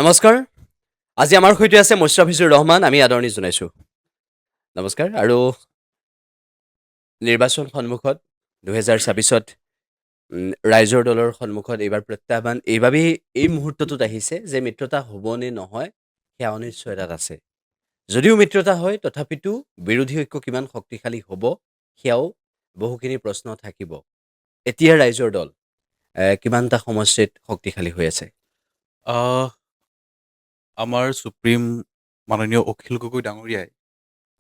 নমস্কাৰ। আজি আমাৰ সৈতে আছে মুস্তাফিজুৰ ৰহমান। আমি আদৰণি জনাইছোঁ। নমস্কাৰ। আৰু নিৰ্বাচন সন্মুখত ২০২৬ত ৰাইজৰ দলৰ সন্মুখত এইবাৰ প্ৰত্যাহ্বান এইবাবেই এই মুহূৰ্তটোত আহিছে যে মিত্ৰতা হ'ব নে নহয় সেয়া অনিশ্চয়তাত আছে। যদিও মিত্ৰতা হয় তথাপিতো বিৰোধী ঐক্য কিমান শক্তিশালী হ'ব সেয়াও বহুখিনি প্ৰশ্ন থাকিব। এতিয়া ৰাইজৰ দল কিমানটা সমষ্টিত শক্তিশালী হৈ আছে? আহ, আমাৰ সুপ্ৰিম মাননীয় অখিল গগৈ ডাঙৰীয়াই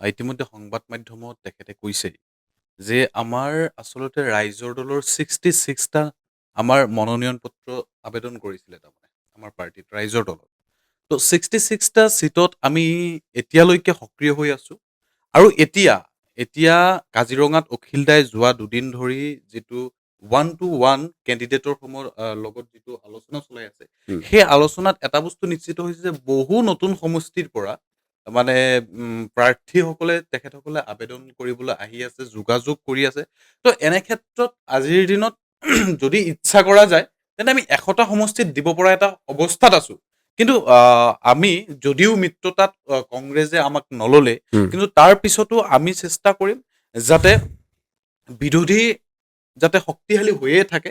ইতিমধ্যে সংবাদ মাধ্যমত তেখেতে কৈছে যে আমাৰ আচলতে ৰাইজৰ দলৰ 66টা আমাৰ মনোনয়ন পত্ৰ আবেদন কৰিছিলে তাৰমানে আমাৰ পাৰ্টিত ৰাইজৰ দলত। তো 66টা চিটত আমি এতিয়ালৈকে সক্ৰিয় হৈ আছো আৰু এতিয়া এতিয়া কাজিৰঙাত অখিল দাই যোৱা দুদিন ধৰি যিটো 1-to-1 কেণ্ডিডেটৰ লগত যিটো আলোচনা চলাই আছে, উম, সেই আলোচনাত এটা বস্তু নিশ্চিত হৈছে যে বহু নতুন সমষ্টিৰ পৰা মানে প্ৰাৰ্থীসকলে তেখেতসকলে আবেদন কৰিবলৈ আহি আছে, যোগাযোগ কৰি আছে। তো এনে ক্ষেত্ৰত আজিৰ দিনত যদি ইচ্ছা কৰা যায় তেন্তে আমি 100টা সমষ্টিত দিব পৰা এটা অৱস্থাত আছো। কিন্তু আমি যদিও মিত্ৰতাত কংগ্ৰেছে আমাক নললে, উম, কিন্তু তাৰ পিছতো আমি চেষ্টা কৰিম যাতে বিৰোধী যাতে শক্তিশালী হৈয়ে থাকে।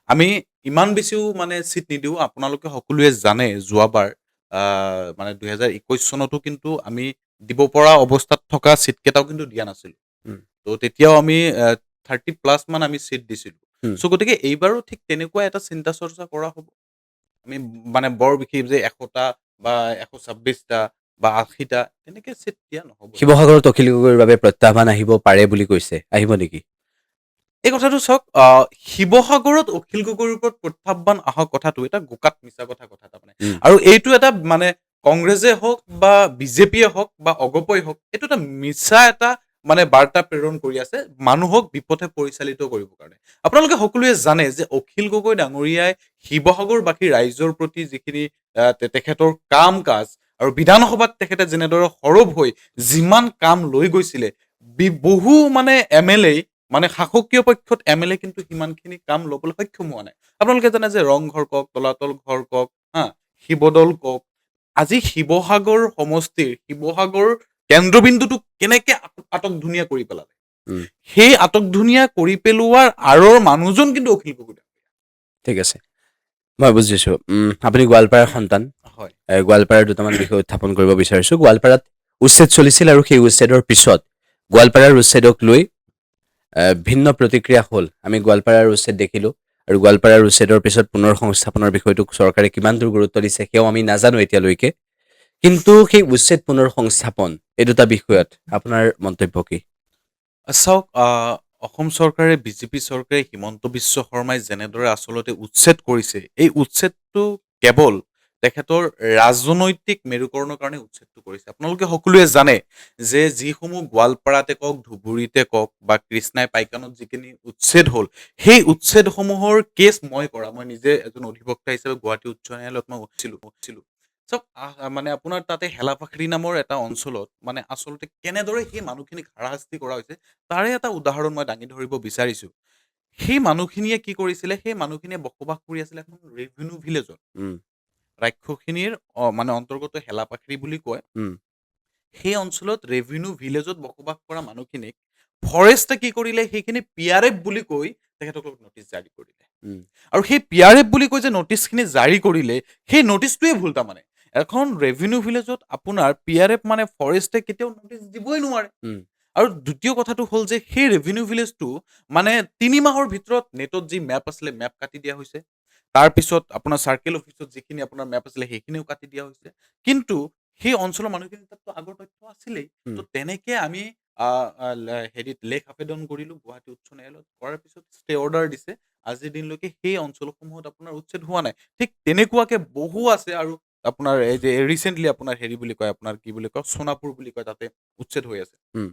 আমি ইমান বেছিও মানে চিট নিদিওঁ। আপোনালোকে সকলোৱে জানে যোৱাবাৰ মানে 2021 চনতো কিন্তু আমি দিব পৰা অৱস্থাত থকা চিট কেইটাও কিন্তু দিয়া নাছিলোঁ। উম, তো তেতিয়াও আমি 30+ মান আমি চিট দিছিলোঁ। উম। চ' গতিকে এইবাৰো ঠিক তেনেকুৱা এটা চিন্তা চৰ্চা কৰা হ'ব। আমি মানে বৰ বিশেষ যে 100টা বা 126টা বা 80টা তেনেকে চিট দিয়া নহ'ব। শিৱসাগৰত অখিল গগৈৰ বাবে প্ৰত্যাহ্বান আহিব পাৰে বুলি কৈছে। আহিব নেকি? এই কথাটো চাওক, শিৱসাগৰত অখিল গগৈৰ ওপৰত প্ৰত্যাহ্বান অহা কথাটো এটা গোকাত মিছা কথা তাৰমানে। উম, আৰু এইটো এটা মানে কংগ্ৰেছে হওক বা বিজেপিয়ে হওক বা অগপই হওক, এইটো এটা মিছা এটা মানে বাৰ্তা প্ৰেৰণ কৰি আছে মানুহক বিপথে পৰিচালিত কৰিবৰ কাৰণে। আপোনালোকে সকলোৱে জানে যে অখিল গগৈ ডাঙৰীয়াই শিৱসাগৰবাসী ৰাইজৰ প্ৰতি যিখিনি তেখেতৰ কাম কাজ আৰু বিধানসভাত তেখেতে যেনেদৰে সৰব হৈ যিমান কাম লৈ গৈছিলে, বহু মানে MLA মানে শাসকীয় পক্ষত MLA কিন্তু সিমানখিনি কাম ল'বলৈ সক্ষম হোৱা নাই। আপোনালোকে জানে যে ৰংঘৰ কওক, তলাতল ঘৰ কওক, হা, শিৱদৌল কওক। আজি শিৱসাগৰ সমষ্টিৰ শিৱসাগৰ কেন্দ্ৰবিন্দুটোক কেনেকে আটক ধুনীয়া কৰি পেলালে। উম, সেই আটক-ধুনীয়া কৰি পেলোৱাৰ আঁৰৰ মানুহজন কিন্তু অখিল গগৈ। ঠিক আছে। মই বুজিছোঁ। আপুনি গোৱালপাৰাৰ সন্তান। হয়। গোৱালপাৰাৰ দুটামান বিষয় উত্থাপন কৰিব বিচাৰিছোঁ। গোৱালপাৰাত উচ্ছেদ চলিছিল আৰু সেই উচ্ছেদৰ পিছত গোৱালপাৰাৰ উচ্ছেদক লৈ ভিন্ন প্ৰতিক্ৰিয়া হ'ল। আমি গোৱালপাৰাৰ উচ্ছেদ দেখিলোঁ আৰু গোৱালপাৰাৰ উচ্ছেদৰ পিছত পুনৰ সংস্থাপনৰ বিষয়টোক চৰকাৰে কিমান দূৰ গুৰুত্ব দিছে সেয়াও আমি নাজানো এতিয়ালৈকে। কিন্তু সেই উচ্ছেদ পুনৰ সংস্থাপন এই দুটা বিষয়ত আপোনাৰ মন্তব্য কি? চাওক, অসম চৰকাৰে বিজেপি চৰকাৰে হিমন্ত বিশ্ব শৰ্মাই যেনেদৰে আচলতে উচ্ছেদ কৰিছে, এই উচ্ছেদটো কেৱল তেখেতৰ ৰাজনৈতিক মেৰুকৰণৰ কাৰণে উচ্ছেদটো কৰিছে। আপোনালোকে সকলোৱে জানে যে যিসমূহ গোৱালপাৰাতে কওক, ধুবুৰীতে কওক বা কৃষ্ণাই পাইকানত যিখিনি উচ্ছেদ হ'ল, সেই উচ্ছেদসমূহৰ কেছ মই নিজে এজন অধিবক্তা হিচাপে গুৱাহাটী উচ্চ ন্যায়ালয়ত মই উঠিছিলোঁ। চাওক, মানে আপোনাৰ তাতে হেলাপাখৰি নামৰ এটা অঞ্চলত মানে আচলতে কেনেদৰে সেই মানুহখিনিক হাৰাশাস্তি কৰা হৈছে তাৰে এটা উদাহৰণ মই দাঙি ধৰিব বিচাৰিছোঁ। সেই মানুহখিনিয়ে কি কৰিছিলে, সেই মানুহখিনিয়ে বসবাস কৰি আছিলে এখন ৰেভিনিউ ভিলেজত। উম, ৰাক্ষসিনীৰ মানে অন্তৰ্গত হেলাপাখৰি বুলি কয়। উম, সেই অঞ্চলত ৰেভিনিউ ভিলেজত বসবাস কৰা মানুহখিনিক ফৰেষ্টে কি কৰিলে, সেইখিনি PRF বুলি কৈ তেখেতসকলক নটিচ জাৰি কৰিলে। উম, আৰু সেই PRF বুলি কৈ যে নটিচখিনি জাৰি কৰিলে, সেই নটিচটোৱে ভুল তাৰমানে। এখন ৰেভিনিউ ভিলেজত আপোনাৰ PRF মানে ফৰেষ্টে কেতিয়াও নটিচ দিবই নোৱাৰে। উম, আৰু দ্বিতীয় কথাটো হ'ল যে সেই ৰেভিনিউ ভিলেজটো মানে ৩ মাহৰ ভিতৰত নেটত যি মেপ আছিলে, মেপ কাটি দিয়া হৈছে। তাৰপিছত আপোনাৰ চাৰ্কেল অফিচত যিখিনি আপোনাৰ মেপ আছিলে, সেইখিনিও কাটি দিয়া হৈছে। কিন্তু সেই অঞ্চলৰ মানুহখিনিৰ তাততো আগৰ তথ্য আছিলেই। উম, তো তেনেকে আমি হেৰিত লেখ আবেদন কৰিলোঁ গুৱাহাটী উচ্চ ন্যায়ালয়ত। কৰাৰ পিছত ষ্টে অৰ্ডাৰ দিছে। আজিৰ দিনলৈকে সেই অঞ্চলসমূহত আপোনাৰ উচ্ছেদ হোৱা নাই। ঠিক তেনেকুৱাকে বহু আছে আৰু আপোনাৰ এই যে ৰিচেণ্টলি আপোনাৰ হেৰি বুলি কয়, আপোনাৰ কি বুলি কয়, সোণাপুৰ বুলি কয়, তাতে উচ্ছেদ হৈ আছে। উম,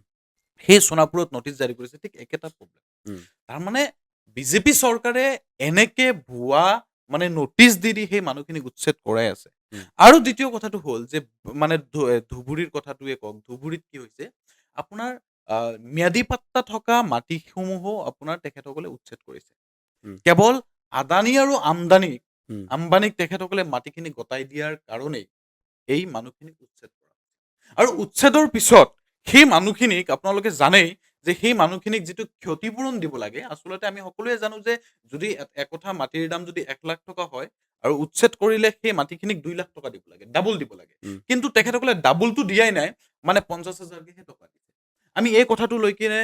সেই সোণাপুৰত নটিচ জাৰি কৰিছে, ঠিক একেটা প্ৰব্লেম। উম, তাৰমানে বিজেপি চৰকাৰে এনেকে ভুৱা মানে নটিচ দি সেই মানুহখিনিক উচ্ছেদ কৰাই আছে। উম, আৰু দ্বিতীয় কথাটো হ'ল যে মানে ধুবুৰীৰ কথাটোৱে কওক, ধুবুৰীত কি হৈছে, আপোনাৰ ম্যাদী পাট্টা থকা মাটিসমূহো আপোনাৰ তেখেতসকলে উচ্ছেদ কৰিছে। উম, কেৱল আদানী আৰু আমদানি উম, আম্বানীক তেখেতসকলে মাটিখিনি গতাই দিয়াৰ কাৰণেই এই মানুহখিনিক উচ্ছেদ কৰা হৈছে। আৰু উচ্ছেদৰ পিছত সেই মানুহখিনিক আপোনালোকে জানেই যে সেই মানুহখিনিক যিটো ক্ষতিপূৰণ দিব লাগে, আচলতে আমি সকলোৱে জানো যে যদি একঠা মাটিৰ দাম যদি 1,00,000 টকা হয় আৰু উচ্ছেদ কৰিলে সেই মাটিখিনিক 2,00,000 টকা দিব লাগে, ডাবল দিব লাগে। উম, কিন্তু তেখেতসকলে ডাবলটো দিয়াই নাই, মানে 50,000কেহে টকা দিছে। আমি এই কথাটো লৈ কিনে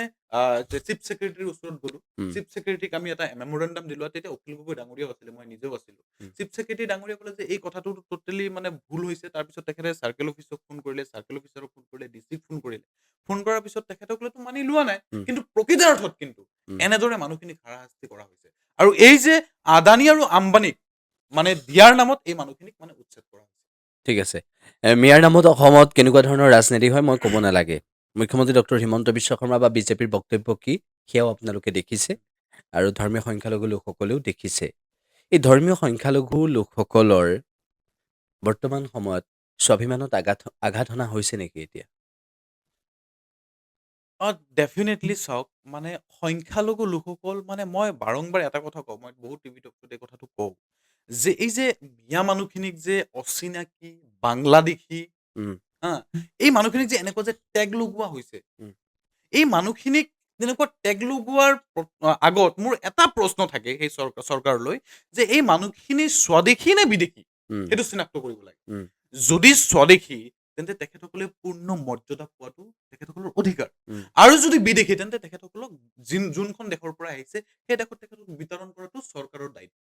চিফ ছেক্ৰেটাৰীৰ ওচৰত গ'লো। উম, চিফ ছেক্ৰেটাৰীক আমি এটা মেমৰেণ্ডাম দিলোঁ। তেতিয়া অখিল গগৈ ডাঙৰীয়াও আছিলে, মই নিজেও আছিলোঁ। উম, চিফ ছেক্ৰেটাৰী ডাঙৰীয়া ক'লে যে এই কথাটো টোটেলি মানে ভুল হৈছে। তাৰপিছত তেখেতে চাৰ্কেল অফিচক ফোন কৰিলে, চাৰ্কেল অফিচাৰক ফোন কৰিলে, ডিচিক ফোন কৰিলে। ফোন কৰাৰ পিছত তেখেতসকলেতো মানি লোৱা নাই। উম, কিন্তু প্ৰকৃতাৰ্থত কিন্তু উম, এনেদৰে মানুহখিনিক হাৰাশাস্তি কৰা হৈছে। আৰু এই যে আদানী আৰু আম্বানীক মানে দিয়াৰ নামত এই মানুহখিনিক মানে উচ্ছেদ কৰা হৈছে। ঠিক আছে। মিয়াৰ নামত অসমত কেনেকুৱা ধৰণৰ ৰাজনীতি হয় মই ক'ব নালাগে। মুখ্যমন্ত্ৰী ডক্টৰ হিমন্ত বিশ্ব শৰ্মা বা বিজেপিৰ বক্তব্য কি সেয়াও আপোনালোকে দেখিছে আৰু ধৰ্মীয় সংখ্যালঘু লোকসকলেও দেখিছে। এই ধৰ্মীয় সংখ্যালঘু লোকসকলৰ বৰ্তমান সময়ত স্বাভিমানত আঘাত হনা হৈছে নেকি এতিয়া? ডেফিনেটলি চাওক, মানে সংখ্যালঘু লোকসকল মানে মই বাৰংবাৰ এটা কথা কওঁ, মই বহুত টিভি টকত এই কথাটো কওঁ, যে এই যে মিয়া মানুহখিনিক যে অচিনাকি বাংলাদেশী উম, হা, এই মানুহখিনিক যে এনেকুৱা যে টেগ লগোৱা হৈছে, উম, এই মানুহখিনিক তেনেকুৱা টেগ লগোৱাৰ আগত মোৰ এটা প্ৰশ্ন থাকে সেই চৰকাৰলৈ, যে এই মানুহখিনি স্বদেশী নে বিদেশী উম, সেইটো চিনাক্ত কৰিব লাগে। উম, যদি স্বদেশী তেন্তে তেখেতসকলে পূৰ্ণ মৰ্যাদা পোৱাটো তেখেতসকলৰ অধিকাৰ। উম, আৰু যদি বিদেশী তেন্তে তেখেতসকলক যোনখন দেশৰ পৰা আহিছে সেই দেশত তেখেতক বিতৰণ কৰাটো চৰকাৰৰ দায়িত্ব।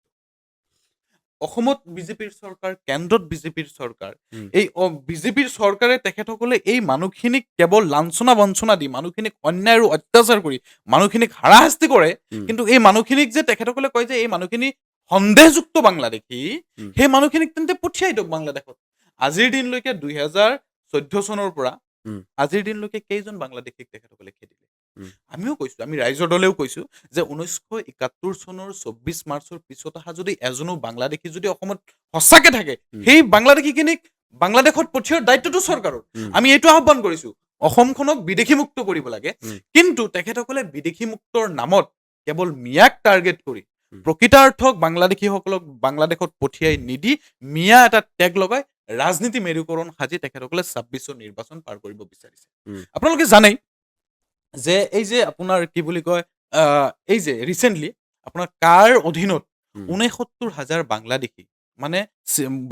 অসমত বিজেপিৰ চৰকাৰ, কেন্দ্ৰত বিজেপিৰ চৰকাৰ। উম, এই বিজেপিৰ চৰকাৰে তেখেতসকলে এই মানুহখিনিক কেৱল লাঞ্ছনা বঞ্চনা দি, মানুহখিনিক অন্যায় আৰু অত্যাচাৰ কৰি, মানুহখিনিক হাৰাশাস্তি কৰে। উম, কিন্তু এই মানুহখিনিক যে তেখেতসকলে কয় যে এই মানুহখিনি সন্দেহযুক্ত বাংলাদেশী, উম, সেই মানুহখিনিক তেন্তে পঠিয়াই দিয়ক বাংলাদেশত। আজিৰ দিনলৈকে 2014 চনৰ পৰা উম, আজিৰ দিনলৈকে কেইজন বাংলাদেশীক তেখেতসকলে খেদিলে? উম, আমিও কৈছো, আমি ৰাইজৰ দলেও কৈছো যে 1971 চনৰ 24 মাৰ্চৰ পিছত অহা যদি এজনো বাংলাদেশী যদি অসমত সঁচাকে থাকে, উম, সেই বাংলাদেশীখিনিক বাংলাদেশত পঠিওৱাৰ দায়িত্বটো চৰকাৰৰ। উম, আমি এইটো আহ্বান কৰিছো, অসমখনক বিদেশী মুক্ত কৰিব লাগে। উম, কিন্তু তেখেতসকলে বিদেশী মুক্তৰ নামত কেৱল মিয়াক টাৰ্গেট কৰি উম, প্ৰকৃতাৰ্থক বাংলাদেশীসকলক বাংলাদেশত পঠিয়াই নিদি মিয়া এটা টেগ লগাই ৰাজনীতি মেৰুকৰণ সাজি তেখেতসকলে 26ৰ নিৰ্বাচন পাৰ কৰিব বিচাৰিছে। উম, আপোনালোকে জানেই যে এই যে আপোনাৰ কি বুলি কয়, এই যে ৰিচেণ্টলি আপোনাৰ কাৰ অধীনত উম, 69,000 বাংলাদেশী, মানে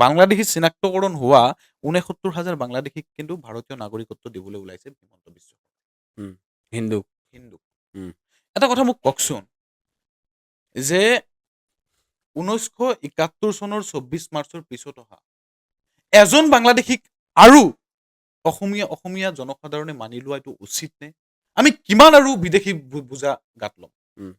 বাংলাদেশী চিনাক্তকৰণ হোৱা 69,000 বাংলাদেশীক কিন্তু ভাৰতীয় নাগৰিকত্ব দিবলৈ ওলাইছে হিমন্ত বিশ্ব উম, হিন্দু। হিন্দু। উম, এটা কথা মোক কওকচোন, যে 1971 চনৰ 24 মাৰ্চৰ পিছত অহা এজন বাংলাদেশীক আৰু অসমীয়া জনসাধাৰণে মানি লোৱা এইটো উচিত নে? আমি কিমান আৰু বিদেশী বুজা গাত ল'ম? উম,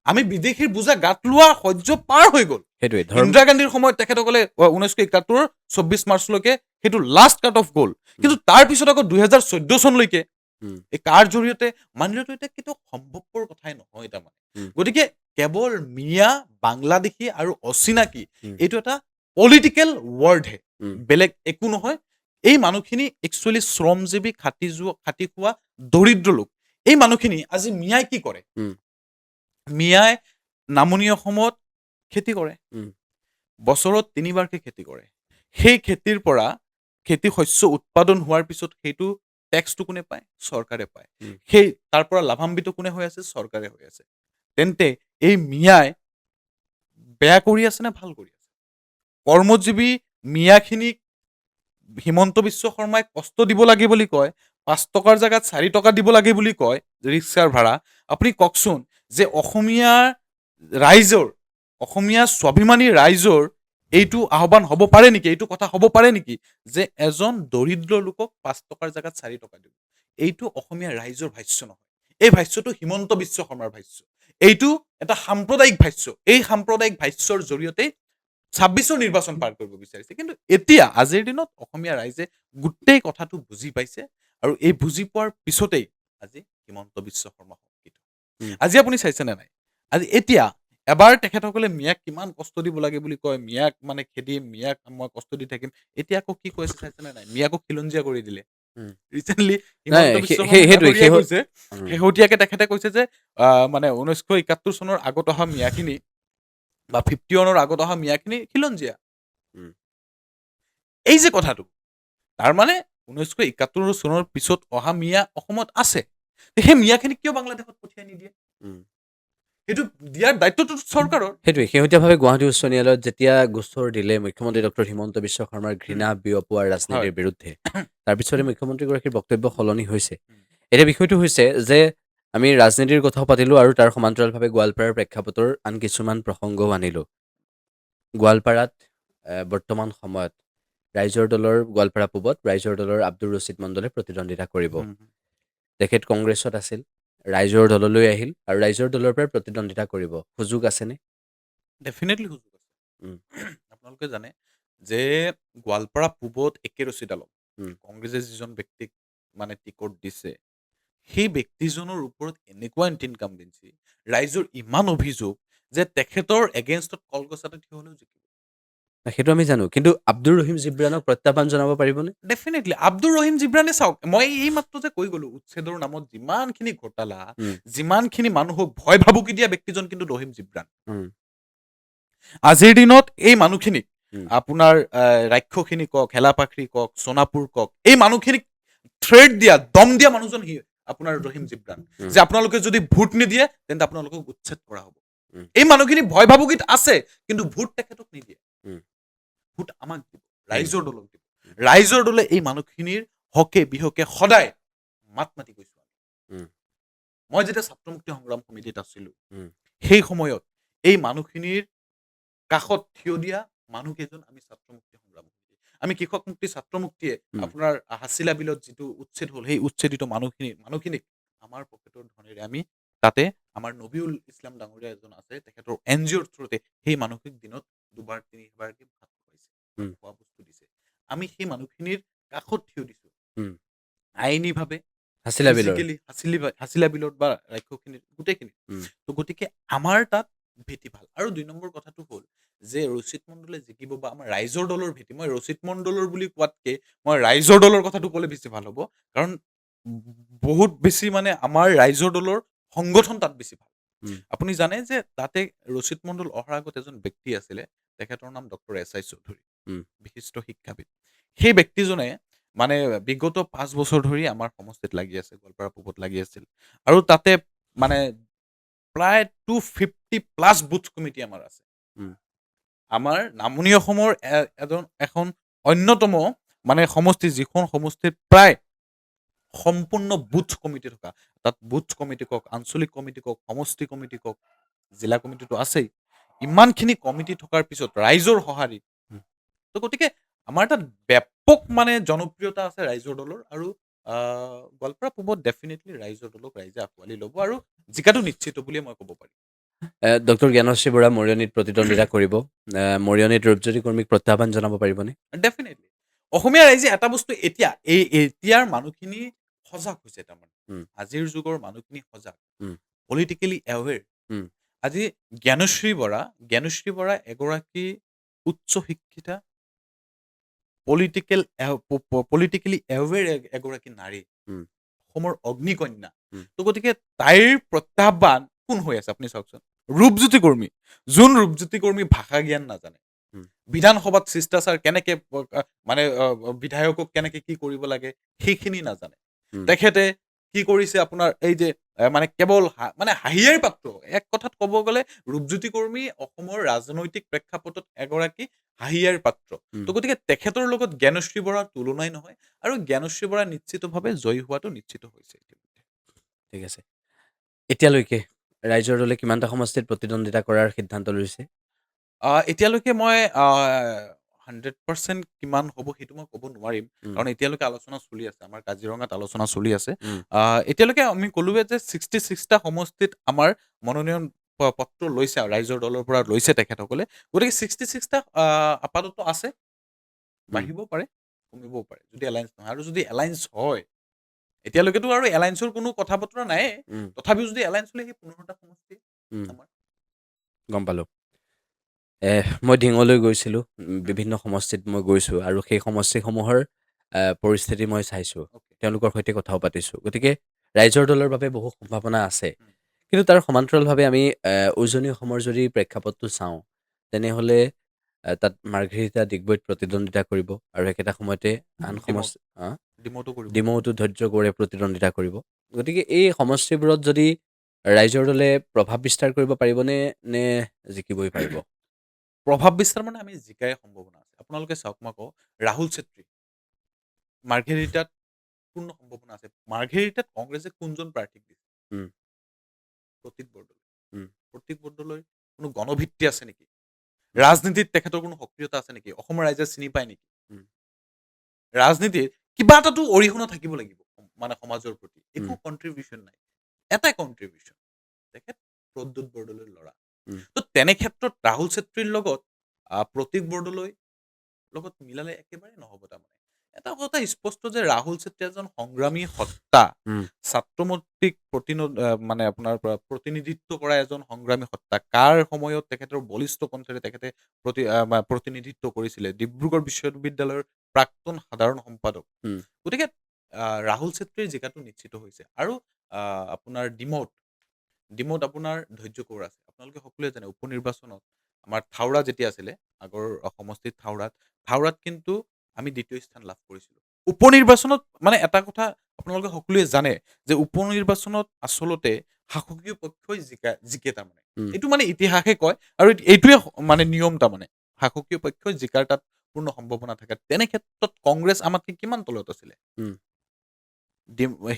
আমি বিদেশীৰ বুজা গাত লোৱা সহ্য পাৰ হৈ গ'ল। সেইটোৱে ইন্দিৰা গান্ধীৰ সময়ত তেখেতসকলে 1971 24 মাৰ্চলৈকে সেইটো লাষ্ট কাট অফ গ'ল। উম, কিন্তু তাৰ পিছত আকৌ 2014 চনলৈকে উম, এই কাৰ জৰিয়তে মানি লোৱাটো এতিয়া কেতিয়াও সম্ভৱপৰ কথাই নহয় তাৰমানে। উম, গতিকে কেৱল মিয়া, বাংলাদেশী আৰু অচিনাকি উম, এইটো এটা পলিটিকেল ৱৰ্ডহে, উম, বেলেগ একো নহয়। এই মানুহখিনি একচুৱেলি শ্ৰমজীৱী, খাটি খোৱা দৰিদ্ৰ লোক। এই মানুহখিনি আজি মিয়াই কি কৰে? উম, মিয়াই নামনি অসমত খেতি কৰে। উম, বছৰত 3বাৰকৈ খেতি কৰে। সেই খেতিৰ পৰা খেতি শস্য উৎপাদন হোৱাৰ পিছত সেইটো টেক্সটো কোনে পায়? চৰকাৰে পায়। উম, সেই তাৰ পৰা লাভান্বিত কোনে হৈ আছে? চৰকাৰে হৈ আছে। তেন্তে এই মিয়াই বেয়া কৰি আছে নে ভাল কৰি আছে? কৰ্মজীৱী মিয়াখিনিক হিমন্ত বিশ্ব শৰ্মাই কষ্ট দিব লাগে বুলি কয়, 5 টকাৰ জেগাত 4 টকা দিব লাগে বুলি কয় ৰিক্সাৰ ভাড়া। আপুনি কওকচোন যে অসমীয়া ৰাইজৰ, অসমীয়া স্বাভিমানী ৰাইজৰ এইটো আহ্বান হ'ব পাৰে নেকি? এইটো কথা হ'ব পাৰে নেকি যে এজন দৰিদ্ৰ লোকক 5 টকাৰ জেগাত 4 টকা দিব? এইটো অসমীয়া ৰাইজৰ ভাষ্য নহয়। এই ভাষ্যটো হিমন্ত বিশ্ব শৰ্মাৰ ভাষ্য। এইটো এটা সাম্প্ৰদায়িক ভাষ্য। এই সাম্প্ৰদায়িক ভাষ্যৰ জৰিয়তে 26ৰ নিৰ্বাচন পাৰ কৰিব বিচাৰিছে। কিন্তু এতিয়া আজিৰ দিনত অসমীয়া ৰাইজে গোটেই কথাটো বুজি পাইছে আৰু এই বুজি পোৱাৰ পিছতেই আজি হিমন্ত বিশ্ব শৰ্মা শংকিত। উম, আজি আপুনি চাইছেনে নাই? আজি এতিয়া এবাৰ তেখেতসকলে মিয়াক কিমান কষ্ট দিব লাগে বুলি কয়, মিয়াক মানে খেদিম, মিয়াক মই কষ্ট দি থাকিম। এতিয়া আকৌ কি কৈছে চাইছেনে নাই? মিয়াকো খিলঞ্জীয়া কৰি দিলে। উম। ৰিচেণ্টলি নাই হিমন্ত বিশ্ব শৰ্মাই সেইটোৱে ডাঙৰীয়াই কৈছে, উম, শেহতীয়াকে তেখেতে কৈছে যে মানে 1971 চনৰ আগত অহা মিয়াখিনি বা 51ৰ আগত অহা মিয়াখিনি খিলঞ্জীয়া। উম, এই যে কথাটো, তাৰ মানে 1971 চনৰ পিছত অহা মিয়া অসমত আছে। সেই মিয়াখিনিক কিয় বাংলাদেশত পঠিয়াই নিদিয়ে? উম। সেইটো দিয়াৰ দায়িত্বটো চৰকাৰৰ। সেইটোৱে শেহতীয়াভাৱে গুৱাহাটী উচ্চ ন্যায়ালয়ত যেতিয়া গোচৰ দিলে মুখ্যমন্ত্ৰী ডক্টৰ হিমন্ত বিশ্ব শৰ্মাৰ উম, ঘৃণা বিয়পোৱা হয়। ৰাজনীতিৰ বিৰুদ্ধে, তাৰপিছতে মুখ্যমন্ত্ৰীগৰাকীৰ বক্তব্য সলনি হৈছে। উম, এতিয়া বিষয়টো হৈছে যে আমি ৰাজনীতিৰ কথাও পাতিলোঁ আৰু তাৰ সমান্তৰালভাৱে গোৱালপাৰাৰ প্ৰেক্ষাপটৰ আন কিছুমান প্ৰসংগও আনিলোঁ। গোৱালপাৰাত বৰ্তমান সময়ত ৰাইজৰ দলৰ গোৱালপাৰা পূবত ৰাইজৰ দলৰ আব্দুৰ ৰছিদ মণ্ডলে প্ৰতিদ্বন্দ্বিতা কৰিব। উম, তেখেত কংগ্ৰেছত আছিল, ৰাইজৰ দললৈ আহিল আৰু ৰাইজৰ দলৰ পৰা প্ৰতিদ্বন্দ্বিতা কৰিব। সুযোগ আছেনে? ডেফিনেটলি সুযোগ আছে। উম, আপোনালোকে জানে যে গোৱালপাৰা পূবত একে ৰচিদ আলম, উম। কংগ্ৰেছে যিজন ব্যক্তিক মানে টিকট দিছে, সেই ব্যক্তিজনৰ ওপৰত এনেকুৱা ইনকামবেঞ্চি, ৰাইজৰ ইমান অভিযোগ যে তেখেতৰ এগেইনষ্টত কলগছাতে থিয় হ'লেও জিকিব। সেইটো আমি জানো, কিন্তু আব্দুৰ ৰহিম জিব্ৰানক প্ৰত্যাহ্বান জনাব পাৰিবনে? ডেফিনেটলি আব্দুৰ ৰহিম জিব্ৰানে চাওক, মই এই মাত্ৰ যে কৈ গ'লো উচ্ছেদৰ নামত যিমানখিনি ঘোটালা, উম, যিমানখিনি মানুহক ভয় ভাবুকি দিয়া ব্যক্তিজন কিন্তু ৰহিম জিব্ৰান। উম, আজিৰ দিনত এই মানুহখিনিক উম, আপোনাৰ ৰাক্ষসিনী কওক, হেলাপাখৰি কওক, সোণাপুৰ কওক, এই মানুহখিনিক থ্ৰেড দিয়া, দম দিয়া মানুহজন আপোনাৰ ৰহিম জিব্ৰান। উম, যে আপোনালোকে যদি ভোট নিদিয়ে তেন্তে আপোনালোকক উচ্ছেদ কৰা হ'ব। উম, এই মানুহখিনি ভয় ভাবুকিত আছে, কিন্তু ভোট তেখেতক নিদিয়ে। উম, ভোট আমাক দিব, উম, ৰাইজৰ দলক দিব। উম, ৰাইজৰ দলে এই মানুহখিনিৰ হকে বিহকে সদায় মাত মাতি গৈছো। উম, মই যেতিয়া ছাত্ৰ মুক্তি সংগ্ৰাম সমিতিত আছিলো, উম, সেই সময়ত এই মানুহখিনিৰ কাষত থিয় দিয়া মানুহকেইজন আমি ছাত্ৰ মুক্তি সংগ্ৰাম সমিতি। আমি কৃষক মুক্তি ছাত্ৰ মুক্তিয়ে উম, আপোনাৰ হাছিলা বিলত যিটো উচ্ছেদ হ'ল, সেই উচ্ছেদিত মানুহখিনিক আমাৰ পকেটৰ ধনেৰে আমি তাতে আমাৰ নবীউল ইছলাম ডাঙৰীয়া এজন আছে, তেখেতৰ এন জি অ'ৰ থ্ৰুতে সেই মানুহখিনিক দিনত 2বাৰ 3বাৰকে ভাত খুৱাইছে, উম, খোৱা বস্তু দিছে। আমি সেই মানুহখিনিৰ কাষত থিয় দিছো উম। আইনীভাৱে, হাছিলা বিলৰ। ফিজিকেলি, হাছিলা বিলত বা ৰাক্ষসখিনিত গোটেইখিনি। উম, তো গতিকে আমাৰ তাত ভেটি ভাল। আৰু 2 নম্বৰ কথাটো হ'ল যে ৰচিদ মণ্ডলে জিকিব বা আমাৰ ৰাইজৰ দলৰ ভেটি, মই ৰচিদ মণ্ডলৰ বুলি কোৱাতকে মই ৰাইজৰ দলৰ কথাটো ক'লে বেছি ভাল হ'ব। কাৰণ বহুত বেছি মানে আমাৰ ৰাইজৰ দলৰ সংগঠন তাত বেছি ভাল। উম, আপুনি জানে যে তাতে ৰচিদ মণ্ডল অহাৰ আগত এজন ব্যক্তি আছিলে, তেখেতৰ নাম ডক্টৰ এছ আই চৌধুৰী, উম, বিশিষ্ট শিক্ষাবিদ। সেই ব্যক্তিজনে মানে বিগত 5 বছৰ ধৰি আমাৰ সমষ্টিত লাগি আছে, গোৱালপাৰা পূবত লাগি আছিল। আৰু তাতে মানে প্ৰায় 250+ বুথ কমিটি আমাৰ আছে। উম, আমাৰ নামনি অসমৰ এখন অন্যতম মানে সমষ্টি, যিখন সমষ্টিত প্ৰায় সম্পূৰ্ণ বুথ কমিটি থকা, তাত বুথ কমিটি কওক, আঞ্চলিক কমিটি কওক, সমষ্টি কমিটি কওক, জিলা কমিটিটো আছেই। ইমানখিনি কমিটি থকাৰ পিছত ৰাইজৰ সঁহাৰি, উম। তো গতিকে আমাৰ তাত ব্যাপক মানে জনপ্ৰিয়তা আছে ৰাইজৰ দলৰ। আৰু গোৱালপাৰা পূবত ডেফিনেটলি ৰাইজৰ দলক ৰাইজে আঁকোৱালি ল'ব আৰু জিকাটো নিশ্চিত বুলিয়ে মই ক'ব পাৰিম। ডক্টৰ জ্ঞানশ্ৰী বৰা মৰিয়নীত প্ৰতিদ্বন্দ্বিতা কৰিব। মৰিয়নীত ৰূপজ্যোতি কৰ্মীক প্ৰত্যাহ্বান জনাব পাৰিবনে? ডেফিনেটলি অসমীয়া ৰাইজে এটা বস্তু এতিয়াৰ মানুহখিনি সজাগ হৈছে। তাৰমানে উম, আজিৰ যুগৰ মানুহখিনি সজাগ, উম, পলিটিকেলি এৱেৰ। উম, আজি জ্ঞানশ্ৰী বৰা এগৰাকী উচ্চ শিক্ষিতা, পলিটিকেলি এৱেৰ এগৰাকী নাৰী, উম, অসমৰ অগ্নিকন্যা। উম, তো গতিকে তাইৰ প্ৰত্যাহ্বান কোন হৈ আছে আপুনি চাওকচোন। ৰূপজ্যোতি কৰ্মী, যোন ৰূপজ্যোতি কৰ্মী ভাষা জ্ঞান নাজানে, উম, বিধানসভাত শিষ্টাচাৰ কেনেকে মানে বিধায়কক কেনেকে কি কৰিব লাগে সেইখিনি নাজানে। উম, তেখেতে কি কৰিছে আপোনাৰ এই যে মানে কেৱল মানে হাঁহিয়াৰ পাত্ৰ। এক কথাত ক'ব গ'লে ৰূপজ্যোতি কৰ্মী অসমৰ ৰাজনৈতিক প্ৰেক্ষাপটত এগৰাকী হাঁহিয়াৰ পাত্ৰ। উম, তো গতিকে তেখেতৰ লগত জ্ঞানশ্ৰী বৰাৰ তুলনাই নহয়। আৰু জ্ঞানশ্ৰী বৰা নিশ্চিতভাৱে জয়ী হোৱাটো নিশ্চিত হৈছে। ঠিক আছে। এতিয়ালৈকে ৰাইজৰ দলে কিমানটা সমষ্টিত প্ৰতিদ্বন্দ্বিতা কৰাৰ সিদ্ধান্ত লৈছে? এতিয়ালৈকে মই 100% কিমান হ'ব সেইটো মই ক'ব নোৱাৰিম। উম, কাৰণ এতিয়ালৈকে আলোচনা চলি আছে। আমাৰ কাজিৰঙাত আলোচনা চলি আছে। উম, এতিয়ালৈকে আমি ক'লোৱে যে 66টা সমষ্টিত আমাৰ মনোনয়ন পত্ৰ লৈছে আৰু ৰাইজৰ দলৰ পৰা লৈছে তেখেতসকলে। গতিকে 66টা আপাতত আছে। উম, বাঢ়িবও পাৰে, কমিবও পাৰে যদি এলায়েন্স নহয়। আৰু যদি এলায়েন্স হয়, এতিয়ালৈকেতো আৰু এলায়েন্সৰ কোনো কথা বতৰা নাইয়ে। উম, তথাপিও যদি এলায়েন্স হ'লে সেই 15টা সমষ্টি উম, আমাৰ। গম পালোঁ। মই ঢিঙলৈ গৈছিলোঁ। বিভিন্ন সমষ্টিত মই গৈছোঁ আৰু সেই সমষ্টিসমূহৰ পৰিস্থিতি মই চাইছোঁ। অ'কে। তেওঁলোকৰ সৈতে কথাও পাতিছোঁ। গতিকে ৰাইজৰ দলৰ বাবে বহু সম্ভাৱনা আছে। উম, কিন্তু তাৰ সমান্তৰালভাৱে আমি উজনি অসমৰ যদি প্ৰেক্ষাপটটো চাওঁ, তেনেহ'লে তাত মাৰ্ঘেৰিটা ডিগবৈত প্ৰতিদ্বন্দ্বিতা কৰিব আৰু একেটা সময়তে আন ডিমৌত আ? ডিমৌতো কৰিব ডিমৌতো ধৈৰ্য্যগড়ে প্ৰতিদ্বন্দ্বিতা কৰিব। গতিকে এই সমষ্টিবোৰত যদি ৰাইজৰ দলে প্ৰভাৱ বিস্তাৰ কৰিব পাৰিবনে, নে জিকিবই পাৰিব? প্ৰভাৱ বিস্তাৰ মানে আমি জিকাই সম্ভাৱনা আছে। আপোনালোকে চাওক মই কওঁ ৰাহুল চেত্ৰী মাৰ্ঘেৰিটাত পূৰ্ণ সম্ভাৱনা আছে। মাৰ্ঘেৰিটাত কংগ্ৰেছে কোনজন প্ৰাৰ্থীক দিছে? উম, প্ৰতীক বৰদলৈ। উম, প্ৰতীক বৰদলৈৰ কোনো গণভিত্তি আছে নেকি? উম, ৰাজনীতিত তেখেতৰ কোনো সক্ৰিয়তা আছে নেকি? অসমৰ ৰাইজে চিনি পায় নেকি? উম, ৰাজনীতিত কিবা এটাতো অৰিহণা থাকিব লাগিব মানে সমাজৰ প্ৰতি। একো উম, কন্ট্ৰিবিউশ্যন নাই। এটাই কন্ট্ৰিবিউশ্যন তেখেত প্ৰদ্যুৎ বৰদলৈৰ ল'ৰা। উম, তো তেনে ক্ষেত্ৰত ৰাহুল চেত্ৰীৰ লগত প্ৰতীক বৰদলৈ লগত মিলালে একেবাৰে নহ'ব তাৰমানে। এটা কথা স্পষ্ট যে ৰাহুল চেত্ৰী এজন সংগ্ৰামী সত্তা। উম, ছাত্ৰমূৰ্তিক মানে আপোনাৰ প্ৰতিনিধিত্ব কৰা এজন সংগ্ৰামী সত্তা। কাৰ সময়ত তেখেতৰ বলিষ্ঠ কণ্ঠেৰে তেখেতে প্ৰতিনিধিত্ব কৰিছিলে। ডিব্ৰুগড় বিশ্ববিদ্যালয়ৰ প্ৰাক্তন সাধাৰণ সম্পাদক। উম, গতিকে ৰাহুল চেত্ৰীৰ জিকাটো নিশ্চিত হৈছে। আৰু আপোনাৰ ডিমৌত আপোনাৰ ধৈৰ্য কোঁৱৰ আছে। আপোনালোকে সকলোৱে জানে উপনিৰ্বাচনত আমাৰ থাওৰা যেতিয়া আছিলে, আগৰ সমষ্টিত থাওৰাত কিন্তু আমি দ্বিতীয় স্থান লাভ কৰিছিলোঁ। উপনিৰ্বাচনত মানে এটা কথা আপোনালোকে সকলোৱে জানে যে উপনিৰ্বাচনত আচলতে শাসকীয় পক্ষই জিকে তাৰমানে। উম, এইটো মানে ইতিহাসে কয় আৰু এইটোৱে মানে নিয়ম তাৰমানে। শাসকীয় পক্ষই জিকাৰ তাত পূৰ্ণ সম্ভাৱনা থাকে। তেনে ক্ষেত্ৰত কংগ্ৰেছ আমাতকে কিমান তলত আছিলে? উম,